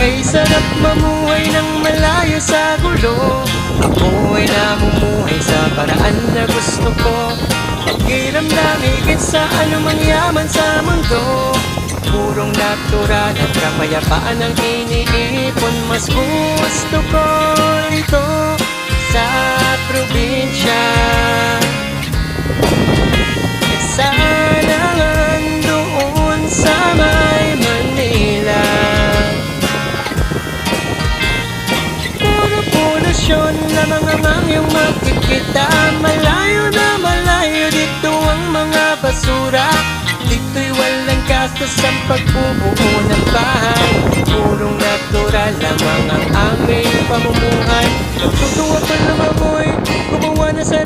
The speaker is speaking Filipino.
Ay sarap mamuhay ng malayo sa gulo. Ako ay namumuhay sa paraan na gusto ko. Pakiramdam higit sa anumang yaman sa mundo. Purong natural at kapayapaan ang iniipon. Mas gusto ko rito sa probinsya. Sana doon sa may Manila. Puro polusyon lamang ang iyong makikita. Malayo na malayo dito ang mga basura. Dito'y walang gastos ang pagbubuo ng bahay. Purong natural lamang ang aming pamumuhay. Nagtutuwa pa naman mo'y gumawa na sa